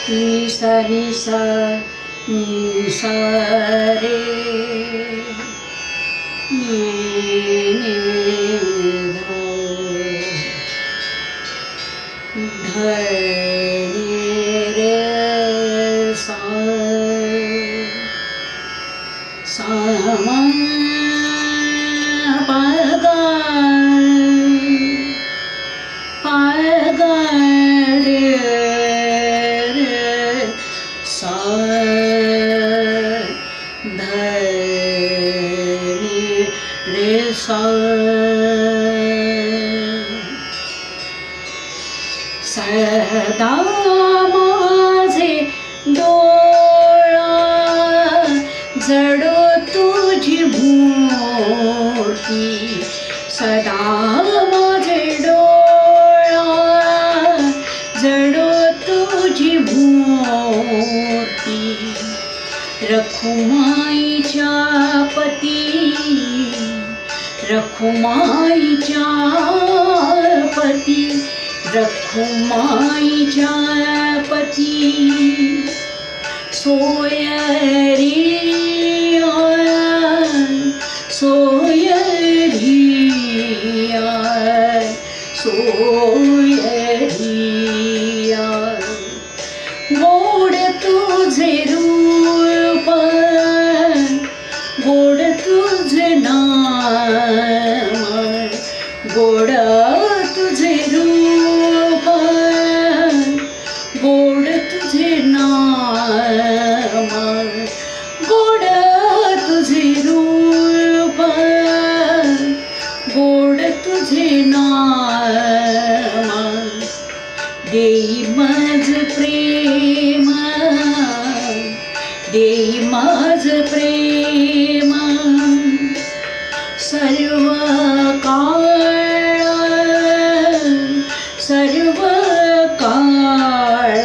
नि सा नि सा नि सा रे नि नि धा ध नि रे सा सा म प ग प ग रे रे सा ध नि रे सा सदा माझे डोळा जडो तुझी मूर्ती सदा माझे डोळा जडो तुझी मूर्ती रखुमाईच्या पती रखुमाईच्या पती रखुमाईच्या पती सोयरी सोयरी सोयरी गोड तुझे रूप गोड तुझे नाम गोड तुझे रूप गोड तुझे नाम गोड तुझे रूप गोड तुझे नाम देई माझ प्रेम देई माझ प्रेम सर्व काळ सर्व काळ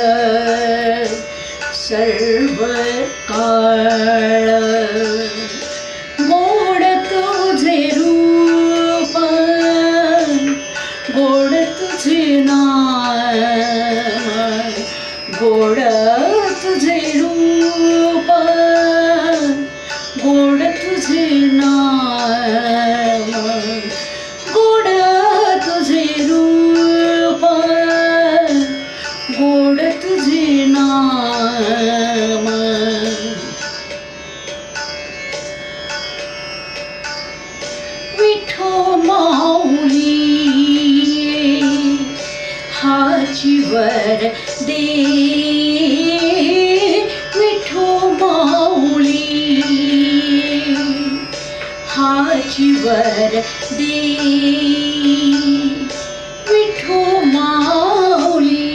सर्व काळ गोड तुझे रूप गोड तुझे नाम गोड तुझे रूप गोड तुझे नाम गोड तुझे रूप गोड तुझे नाम विठो माऊली हाचीवर दे विठो माऊली हाचीवर दे विठो माऊली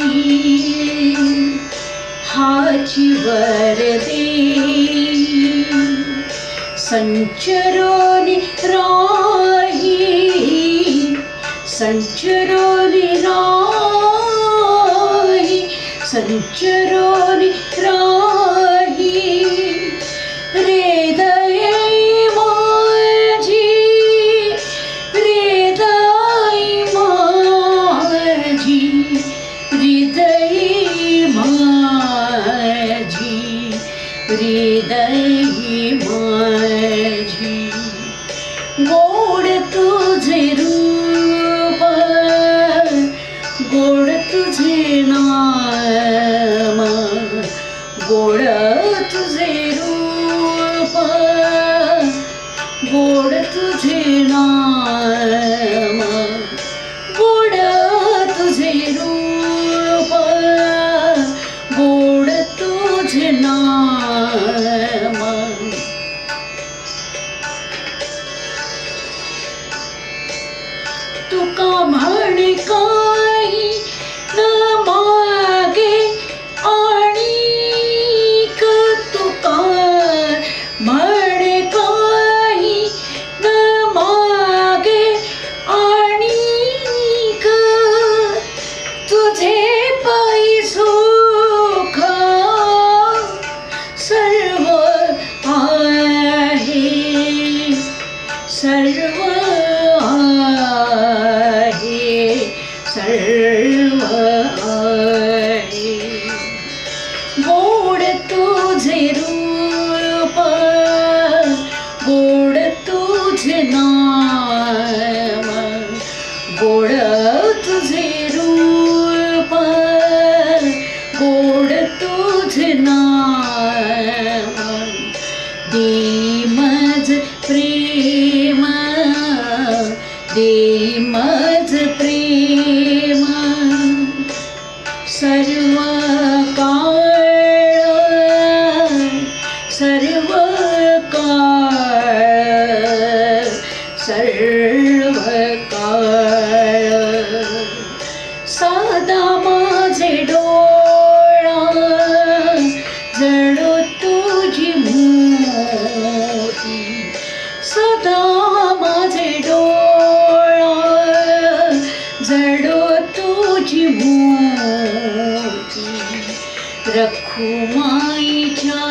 हाचीवर दे संचरोनी राही संचरोनी राही संचरोनी राही हृदय माझी हृदय माझी हृदय माझी हृदय माझी गोड तुझे रूप गोड तुझे नाम गोड तुझे रूप गोड तुझे नाम गोड तुझे रूप गोड तुझे नाम तुका म्हणे काही न मागे आणिक तुका म्हणे काही न मागे आणिक तुझे पायी सुख सर्व आहे सर्व गोड तुझे रूप गोड तुझे नाम देई माझ प्रेम देई माझ प्रेम सर्व काळ सर्व काळ सर्व काळ साधा माझे डोळा जडो तुझी मोती सदा माझे डोळा जडो तुझी मोती रखुमाईच्या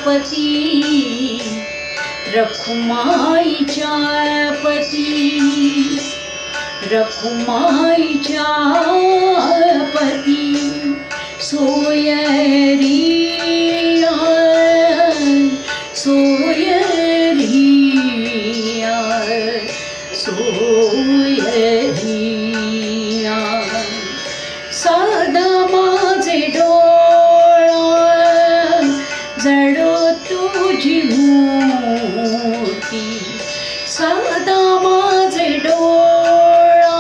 पती रखुमाईच्या पती रखुमाईच्या पती सोयरिया सोयरिया सोयरिया साधा माझे डोळा जडो तुझी मोती साधा माझे डोळा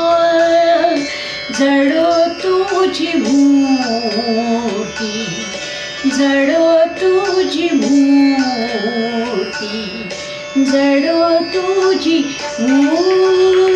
जडो तुझी मोती जडो तुझी मोती जडो तुझी मोती